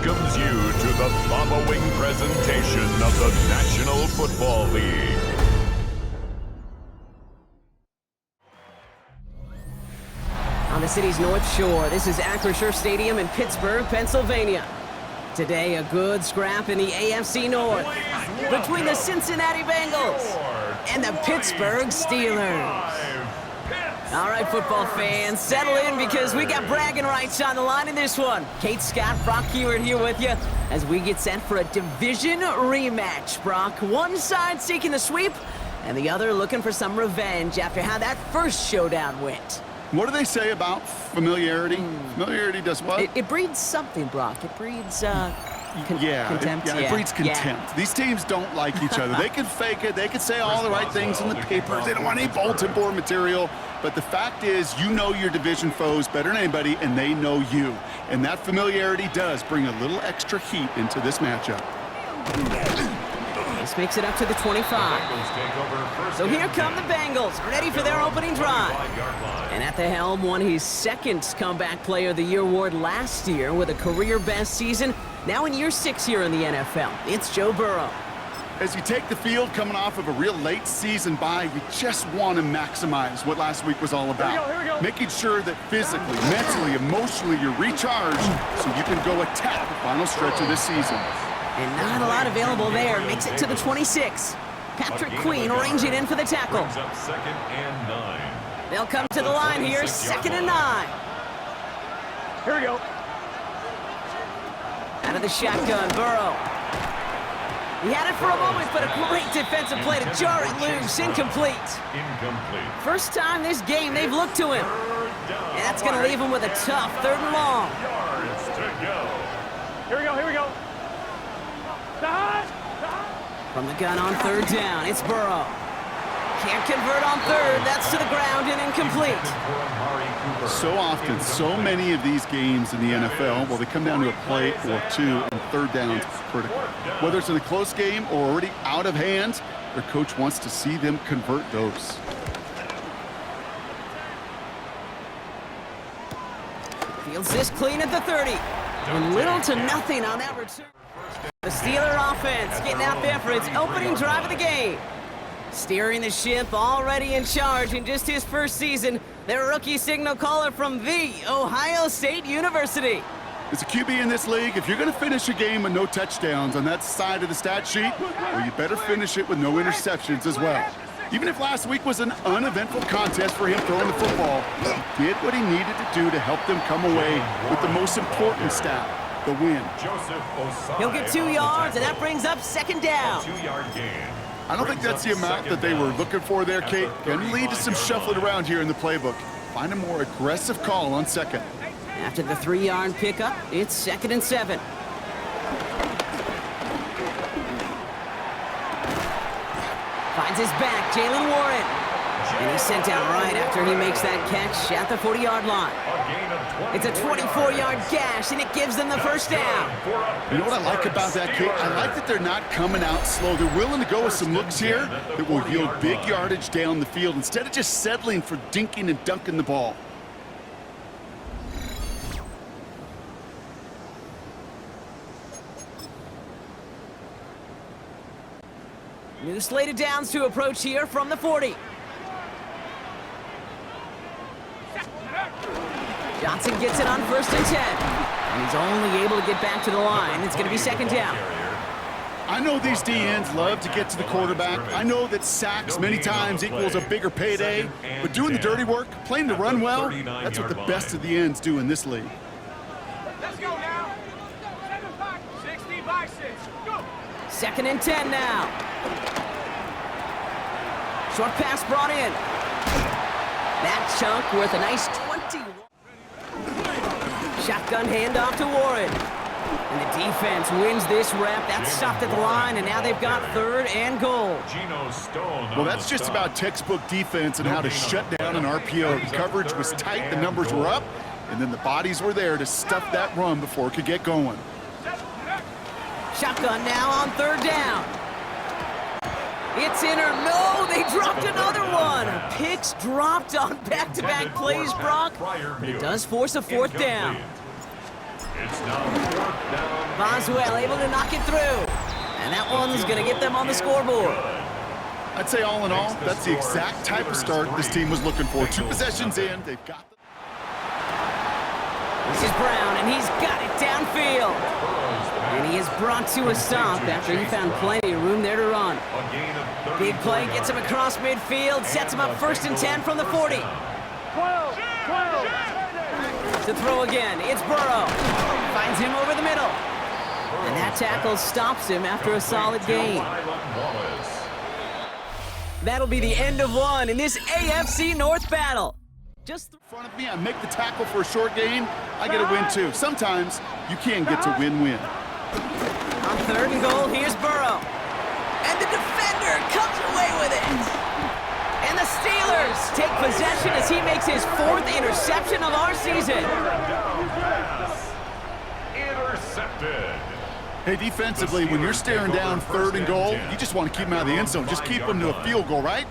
welcomes you to the following presentation of the National Football League. On the city's North Shore, this is Acrisure Stadium in Pitsburgh, Pennsylvania. Today, a good scrap in the AFC North between the Cincinnati Bengals and the Pittsburgh Steelers. All right, football fans, settle in because we got bragging rights on the line in this one. Kate Scott, Brock Heward here with you as we get set for a division rematch. Brock, one side seeking the sweep and the other looking for some revenge after how that first showdown went. What do they say about familiarity? Familiarity does what? It breeds something, Brock. It breeds, contempt. It breeds contempt. Yeah. These teams don't like each other. They can fake it. They can say all the right things in the papers. They don't want any bulletin board material. But the fact is, you know your division foes better than anybody, and they know you. And that familiarity does bring a little extra heat into this matchup. This makes it up to the 25. So here come the Bengals, ready for their opening drive. And at the helm won his second Comeback Player of the Year award last year with a career-best season. Now in year 6 here in the NFL, it's Joe Burrow. As you take the field coming off of a real late season bye, you just want to maximize what last week was all about. Here we go. Making sure that physically, mentally, emotionally, you're recharged so you can go attack the final stretch of this season. And not a lot available there. Makes it to the 26. Patrick Queen arranging in for the tackle. Second and 9. They'll come to the line here, 2nd and 9. Here we go. Out of the shotgun, Burrow. He had it for a moment, but a great defensive play to jar it loose. Incomplete. First time this game they've looked to him. And that's going to leave him with a tough 3rd and long. Yards to go. Here we go. Here we go. From the gun on 3rd down, it's Burrow. Can't convert on 3rd. That's to the ground and incomplete. So often, so many of these games in the NFL, well, they come down to a play or two, and 3rd down's critical. Whether it's in a close game or already out of hand, their coach wants to see them convert those. Fields this clean at the 30. And little to nothing on that return. The Steeler offense getting out there for its opening drive of the game. Steering the ship, already in charge in just his first season, their rookie signal caller from the Ohio State University. As a QB in this league, if you're going to finish a game with no touchdowns on that side of the stat sheet, well, you better finish it with no interceptions as well. Even if last week was an uneventful contest for him throwing the football, he did what he needed to do to help them come away with the most important stat, the win. He'll get 2 yards, and that brings up 2nd down. 2-yard gain. I don't think that's the amount that they were looking for there, Kate. Can lead to some shuffling around here in the playbook. Find a more aggressive call on 2nd. After the 3-yard pickup, it's 2nd and 7. Finds his back, Jalen Warren. And he's sent down right after he makes that catch at the 40-yard line. It's a 24-yard gash, and it gives them the 1st down. You know what I like about that, Kate? I like that they're not coming out slow. They're willing to go with some looks here that will yield big yardage down the field instead of just settling for dinking and dunking the ball. New slate of downs to approach here from the 40. Johnson gets it on 1st and 10. And he's only able to get back to the line. It's going to be 2nd down. I know these DNs love to get to the quarterback. I know that sacks many times equals a bigger payday. But doing the dirty work, playing to run well, that's what the best of the ends do in this league. Let's go now. 60 by 6. Go. 2nd and 10 now. Short pass brought in. That chunk worth a nice 21. Shotgun handoff to Warren. And the defense wins this rep. That's stopped at the line, and now they've got 3rd and goal. Well, that's just about textbook defense and how to shut down an RPO. The coverage was tight, the numbers were up, and then the bodies were there to stuff that run before it could get going. Shotgun now on 3rd down. It's in or no, they dropped another one. Picks dropped on back-to-back plays, Brock. But it does force a 4th down. It's now 4th down. Boswell able to knock it through. And that one's going to get them on the scoreboard. I'd say all in all, that's the exact type of start this team was looking for. 2 possessions in, they've got the... This is Brown, and he's got it downfield. And he is brought to a stop after he found plenty of room there to run. Big play gets him across midfield, sets him up 1st and 10 from the 40. 12. To throw again, it's Burrow. Finds him over the middle. And that tackle stops him after a solid gain. That'll be the end of one in this AFC North battle. Just In front of me, I make the tackle for a short gain, I get a win too. Sometimes you can get to win-win. on 3rd and goal, here's Burrow. And the defender comes away with it. And the Steelers take possession as he makes his 4th interception of our season. Intercepted. Hey, defensively, when you're staring down 3rd and goal, you just want to keep them out of the end zone. Just keep them to a field goal, right?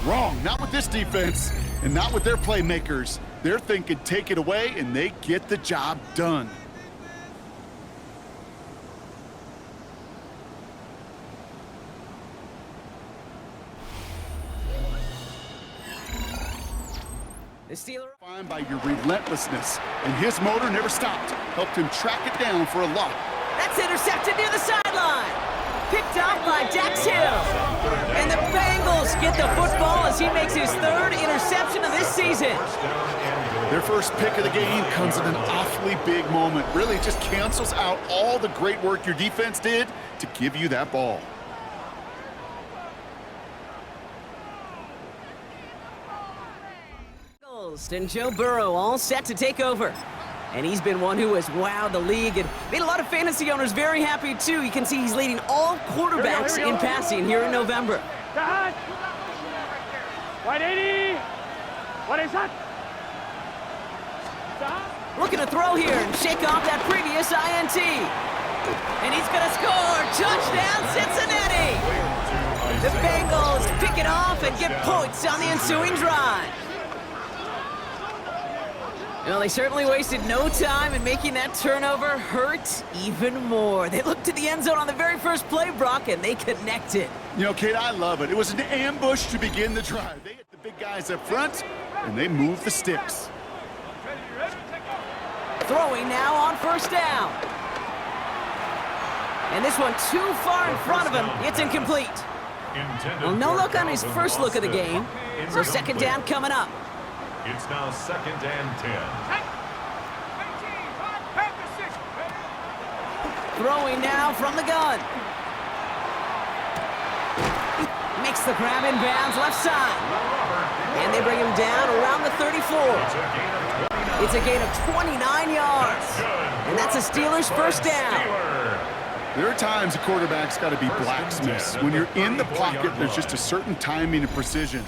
Wrong. Not with this defense and not with their playmakers. They're thinking take it away, and they get the job done. The Steelers Fine by your relentlessness, and his motor never stopped. Helped him track it down for a lot. That's intercepted near the sideline. Picked up by Dax Hill. And the Bengals get the football as he makes his 3rd interception of this season. Their first pick of the game comes at an awfully big moment. Really just cancels out all the great work your defense did to give you that ball. And Joe Burrow all set to take over. And he's been one who has wowed the league and made a lot of fantasy owners very happy, too. You can see he's leading all quarterbacks in passing here in November. White 80. What is that? Looking to throw here and shake off that previous INT. And he's going to score. Touchdown, Cincinnati. The Bengals pick it off and get points on the ensuing drive. Well, they certainly wasted no time in making that turnover hurt even more. They looked to the end zone on the very first play, Brock, and they connected. You know, Kate, I love it. It was an ambush to begin the drive. They hit the big guys up front, and they moved the sticks. Throwing now on 1st down. And this one too far in front of him. It's incomplete. Well, no look on his first look of the game, so 2nd down coming up. It's now 2nd and 10. Throwing now from the gun. Makes the grab in bounds left side. And they bring him down around the 34. It's a gain of 29 yards. And that's a Steelers 1st down. There are times a quarterback's got to be blacksmiths. When you're in the pocket, there's just a certain timing and precision.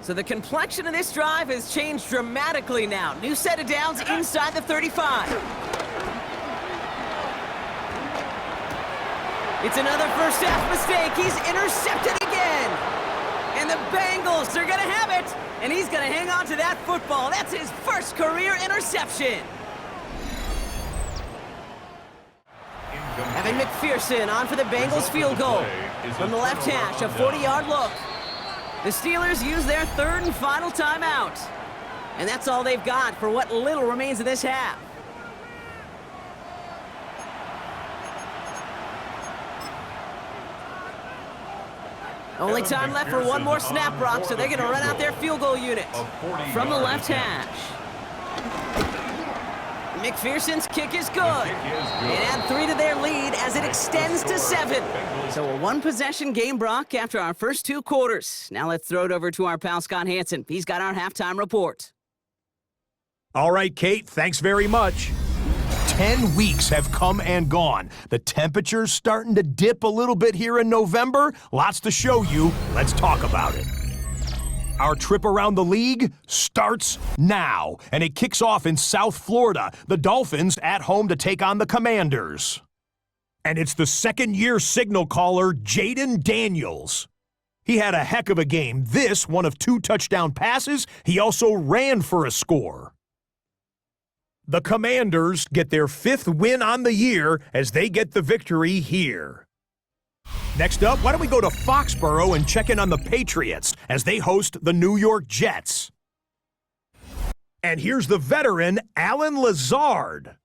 So the complexion of this drive has changed dramatically now. New set of downs inside the 35. It's another first half mistake. He's intercepted again. And the Bengals are going to have it. And he's going to hang on to that football. That's his first career interception. Evan McPherson on for the Bengals field goal. From the left hash, a 40-yard look. The Steelers use their 3rd and final timeout. And that's all they've got for what little remains of this half. Only time left for one more snap, Brock, so they're going to run out their field goal unit. From the left hash. McPherson's kick is good. And add 3 to their lead as it extends to 7. So a 1-possession game, Brock, after our first 2 quarters. Now let's throw it over to our pal Scott Hansen. He's got our halftime report. All right, Kate, thanks very much. 10 weeks have come and gone. The temperature's starting to dip a little bit here in November. Lots to show you. Let's talk about it. Our trip around the league starts now, and it kicks off in South Florida. The Dolphins at home to take on the Commanders. And it's the 2nd-year signal caller, Jaden Daniels. He had a heck of a game. This, one of 2 touchdown passes. He also ran for a score. The Commanders get their 5th win on the year as they get the victory here. Next up, why don't we go to Foxborough and check in on the Patriots as they host the New York Jets. And here's the veteran, Alan Lazard.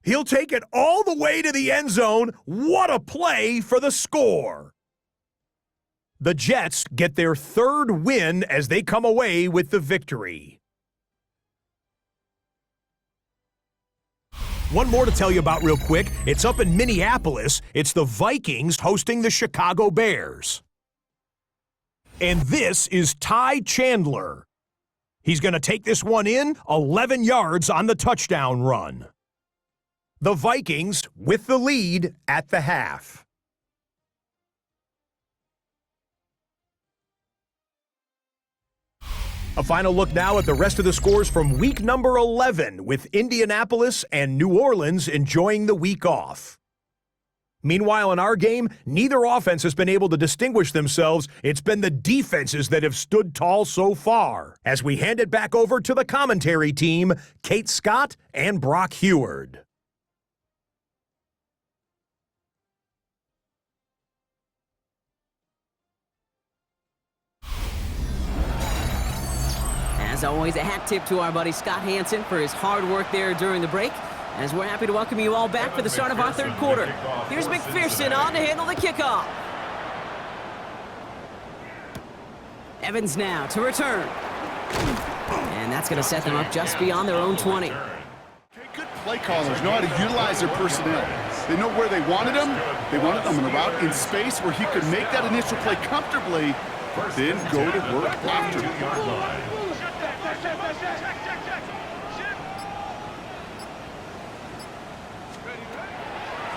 He'll take it all the way to the end zone. What a play for the score. The Jets get their 3rd win as they come away with the victory. One more to tell you about real quick. It's up in Minneapolis. It's the Vikings hosting the Chicago Bears. And this is Ty Chandler. He's going to take this one in, 11 yards on the touchdown run. The Vikings with the lead at the half. A final look now at the rest of the scores from week number 11, with Indianapolis and New Orleans enjoying the week off. Meanwhile, in our game, neither offense has been able to distinguish themselves. It's been the defenses that have stood tall so far. As we hand it back over to the commentary team, Kate Scott and Brock Heward. As always, a hat tip to our buddy Scott Hansen for his hard work there during the break, as we're happy to welcome you all back for the start of our 3rd quarter. Here's McPherson on to handle the kickoff. Evans now to return. And that's going to set them up just beyond their own 20. Good play callers know how to utilize their personnel. They know where they wanted them. They wanted them in a route in space where he could make that initial play comfortably, but then go to work after.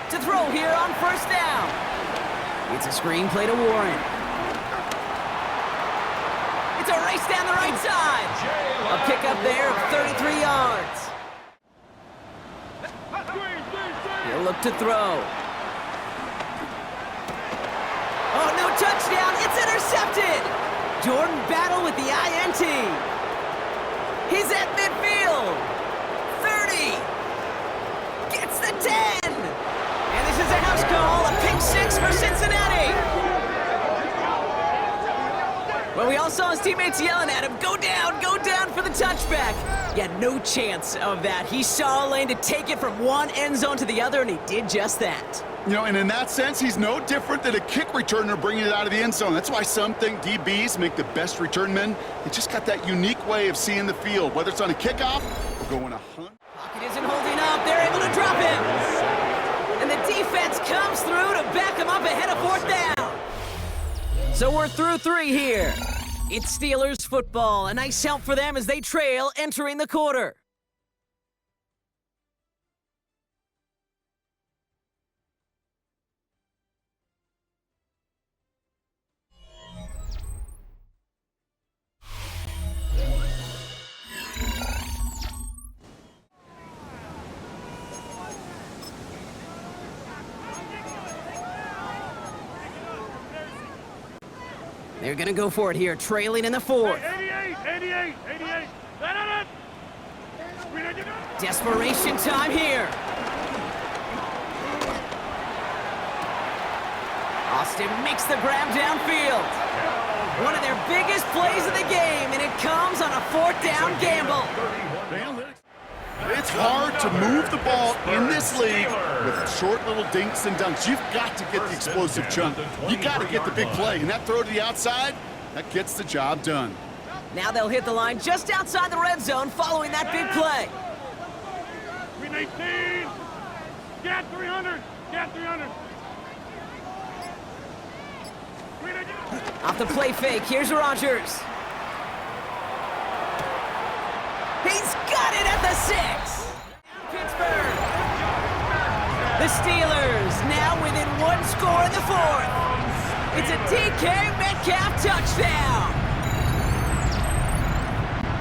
To throw here on 1st down. It's a screen play to Warren. It's a race down the right side. A pickup there of 33 yards. He'll look to throw. Oh, no touchdown. It's intercepted. Jordan Battle with the INT. He's at midfield. 30. Gets the 10. And this is a house call, a pick 6 for Cincinnati. Well, we all saw his teammates yelling at him, go down for the touchback. Yeah, no chance of that. He saw a lane to take it from one end zone to the other, and he did just that. You know, and in that sense, he's no different than a kick returner bringing it out of the end zone. That's why some think DBs make the best return men. They just got that unique way of seeing the field, whether it's on a kickoff or going a hunt. Pocket isn't holding up. They're able to drop him. And the defense comes through to back him up ahead of 4th down. So we're through 3 here. It's Steelers football. A nice help for them as they trail entering the quarter. They're going to go for it here, trailing in the 4th. 88. Desperation time here. Austin makes the grab downfield. One of their biggest plays of the game, and it comes on a 4th down gamble. It's hard to move the ball in this league with short little dinks and dunks. You've got to get the explosive chunk. You got to get the big play, and that throw to the outside, that gets the job done. Now they'll hit the line just outside the red zone following that big play. Green 18. Get 300. Off the play fake, here's Rodgers. He's got it at the 6. Pittsburgh. The Steelers now within 1 score in the 4th. It's a DK Metcalf touchdown.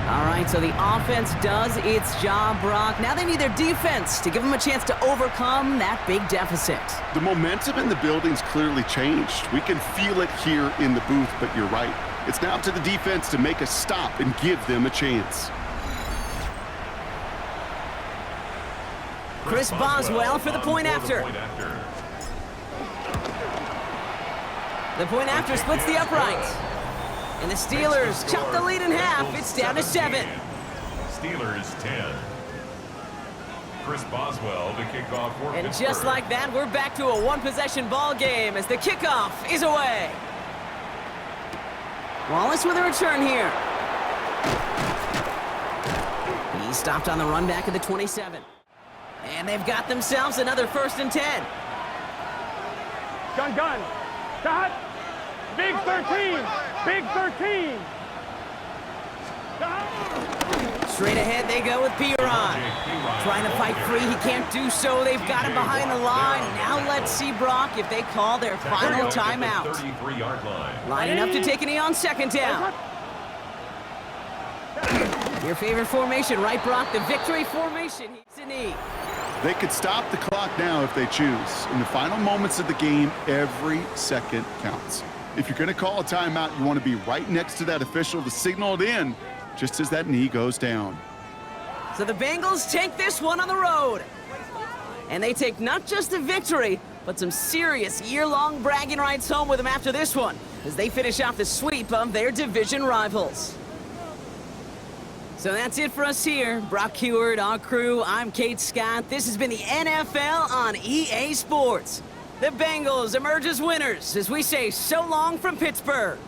All right, so the offense does its job, Brock. Now they need their defense to give them a chance to overcome that big deficit. The momentum in the building's clearly changed. We can feel it here in the booth, but you're right. It's now up to the defense to make a stop and give them a chance. Chris Boswell for the point after. The point after splits the upright. And the Steelers chop the lead in half. It's down to 7. Steelers 10. Chris Boswell to kick off for And Pittsburgh. just like that, we're back to a one-possession ball game as the kickoff is away. Wallace with a return here. He stopped on the run back at the 27. And they've got themselves another 1st and 10. Gun. Shot. Big 13. Big 13. Straight ahead they go with Piron. Trying to fight free, he can't do so. They've got him behind the line. Now let's see, Brock, if they call their final timeout. 33-yard line. Lining up to take a knee on 2nd down. Your favorite formation, right, Brock? The victory formation. He's a knee. They could stop the clock now if they choose. In the final moments of the game, every second counts. If you're going to call a timeout, you want to be right next to that official to signal it in just as that knee goes down. So the Bengals take this one on the road. And they take not just the victory, but some serious year-long bragging rights home with them after this one, as they finish off the sweep of their division rivals. So that's it for us here. Brock Heward, our crew, I'm Kate Scott. This has been the NFL on EA Sports. The Bengals emerge as winners as we say so long from Pittsburgh.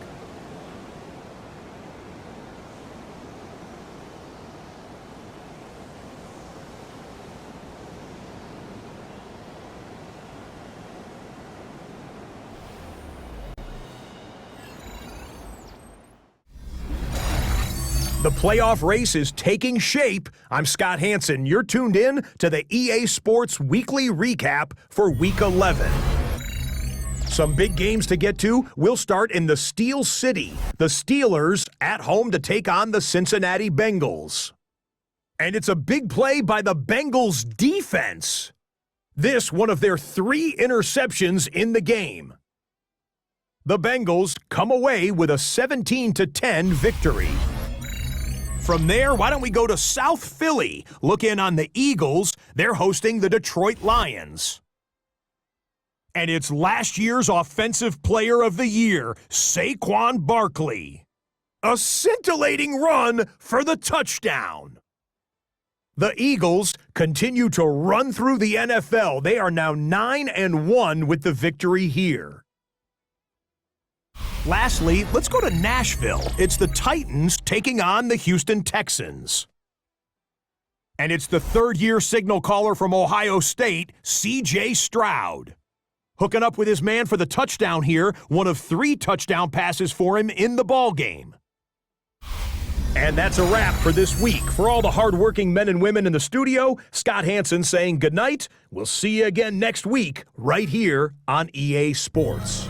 The playoff race is taking shape. I'm Scott Hansen. You're tuned in to the EA Sports Weekly Recap for Week 11. Some big games to get to. We'll start in the Steel City. The Steelers at home to take on the Cincinnati Bengals. And it's a big play by the Bengals defense. This one of their 3 interceptions in the game. The Bengals come away with a 17-10 victory. From there, why don't we go to South Philly? Look in on the Eagles. They're hosting the Detroit Lions. And it's last year's Offensive Player of the Year, Saquon Barkley. A scintillating run for the touchdown. The Eagles continue to run through the NFL. They are now 9-1 with the victory here. Lastly, let's go to Nashville. It's the Titans taking on the Houston Texans. And it's the third-year signal caller from Ohio State, C.J. Stroud. Hooking up with his man for the touchdown here, one of 3 touchdown passes for him in the ballgame. And that's a wrap for this week. For all the hardworking men and women in the studio, Scott Hansen saying goodnight. We'll see you again next week right here on EA Sports.